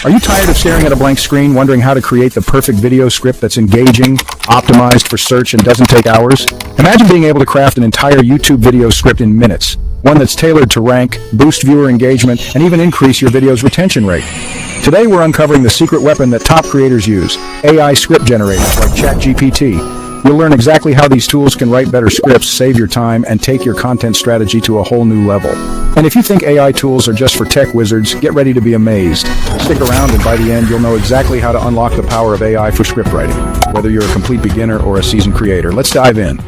Are you tired of staring at a blank screen, wondering how to create the perfect video script that's engaging, optimized for search, and doesn't take hours? Imagine being able to craft an entire YouTube video script in minutes, one that's tailored to rank, boost viewer engagement, and even increase your video's retention rate. Today we're uncovering the secret weapon that top creators use, AI script generators like ChatGPT. You'll learn exactly how these tools can write better scripts, save your time, and take your content strategy to a whole new level. And if you think AI tools are just for tech wizards, get ready to be amazed. Stick around and by the end you'll know exactly how to unlock the power of AI for script writing, whether you're a complete beginner or a seasoned creator. Let's dive in.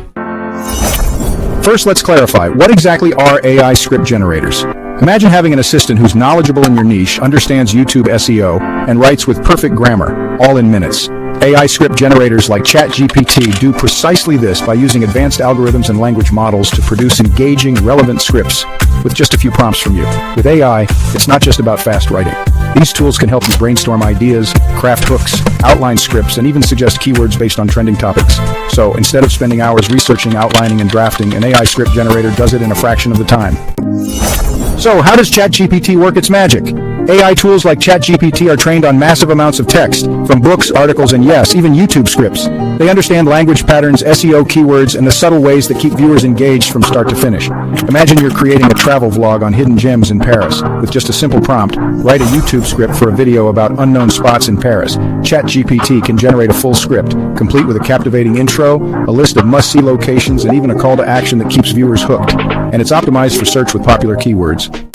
First, let's clarify, what exactly are AI script generators? Imagine having an assistant who's knowledgeable in your niche, understands YouTube SEO, and writes with perfect grammar, all in minutes. AI script generators like ChatGPT do precisely this by using advanced algorithms and language models to produce engaging, relevant scripts with just a few prompts from you. With AI, it's not just about fast writing. These tools can help you brainstorm ideas, craft hooks, outline scripts, and even suggest keywords based on trending topics. So instead of spending hours researching, outlining, and drafting, an AI script generator does it in a fraction of the time. So how does ChatGPT work its magic? AI tools like ChatGPT are trained on massive amounts of text, from books, articles, and yes, even YouTube scripts. They understand language patterns, SEO keywords, and the subtle ways that keep viewers engaged from start to finish. Imagine you're creating a travel vlog on hidden gems in Paris. With just a simple prompt, write a YouTube script for a video about unknown spots in Paris. ChatGPT can generate a full script, complete with a captivating intro, a list of must-see locations, and even a call to action that keeps viewers hooked. And it's optimized for search with popular keywords.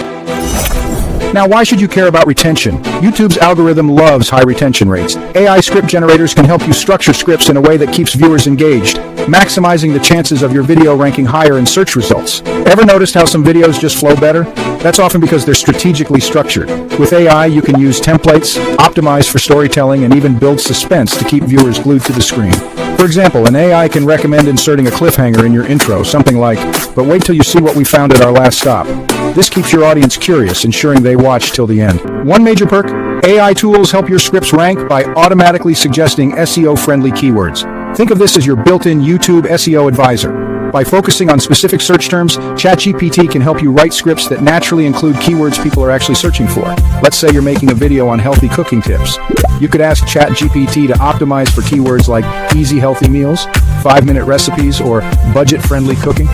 Now, why should you care about retention? YouTube's algorithm loves high retention rates. AI script generators can help you structure scripts in a way that keeps viewers engaged, maximizing the chances of your video ranking higher in search results. Ever noticed how some videos just flow better? That's often because they're strategically structured. With AI, you can use templates, optimize for storytelling, and even build suspense to keep viewers glued to the screen. For example, an AI can recommend inserting a cliffhanger in your intro, something like, "But wait till you see what we found at our last stop." This keeps your audience curious, ensuring they watch till the end. One major perk, AI tools help your scripts rank by automatically suggesting SEO-friendly keywords. Think of this as your built-in YouTube SEO advisor. By focusing on specific search terms, ChatGPT can help you write scripts that naturally include keywords people are actually searching for. Let's say you're making a video on healthy cooking tips. You could ask ChatGPT to optimize for keywords like easy healthy meals, 5-minute recipes, or budget-friendly cooking.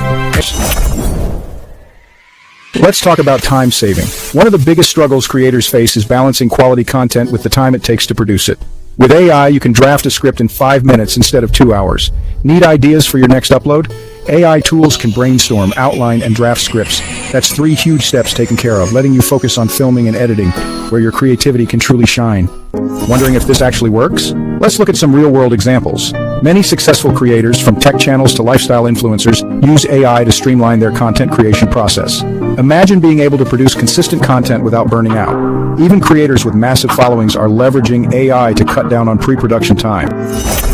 Let's talk about time saving. One of the biggest struggles creators face is balancing quality content with the time it takes to produce it. With AI, you can draft a script in 5 minutes instead of 2 hours. Need ideas for your next upload? AI tools can brainstorm, outline, and draft scripts. That's 3 huge steps taken care of, letting you focus on filming and editing, where your creativity can truly shine. Wondering if this actually works? Let's look at some real-world examples. Many successful creators, from tech channels to lifestyle influencers, use AI to streamline their content creation process. Imagine being able to produce consistent content without burning out. Even creators with massive followings are leveraging AI to cut down on pre-production time.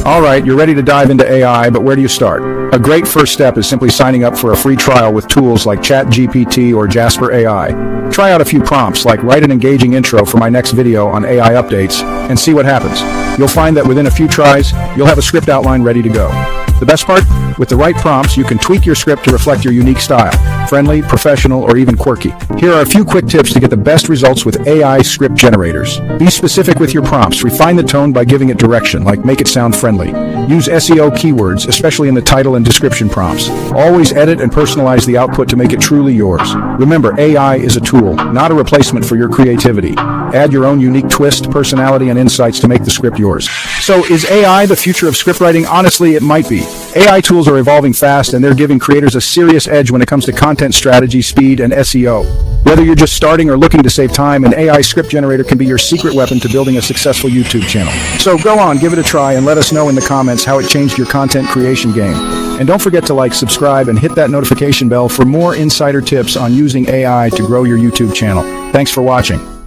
Alright, you're ready to dive into AI, but where do you start? A great first step is simply signing up for a free trial with tools like ChatGPT or Jasper AI. Try out a few prompts like write an engaging intro for my next video on AI updates and see what happens. You'll find that within a few tries, you'll have a script outline ready to go. The best part? With the right prompts, you can tweak your script to reflect your unique style. Friendly, professional, or even quirky. Here are a few quick tips to get the best results with AI script generators. Be specific with your prompts. Refine the tone by giving it direction, like make it sound friendly. Use SEO keywords, especially in the title and description prompts. Always edit and personalize the output to make it truly yours. Remember, AI is a tool, not a replacement for your creativity. Add your own unique twist, personality, and insights to make the script yours. So, is AI the future of scriptwriting? Honestly, it might be. AI tools are evolving fast, and they're giving creators a serious edge when it comes to content strategy, speed, and SEO. Whether you're just starting or looking to save time, an AI script generator can be your secret weapon to building a successful YouTube channel. So go on, give it a try, and let us know in the comments how it changed your content creation game. And don't forget to like, subscribe, and hit that notification bell for more insider tips on using AI to grow your YouTube channel. Thanks for watching.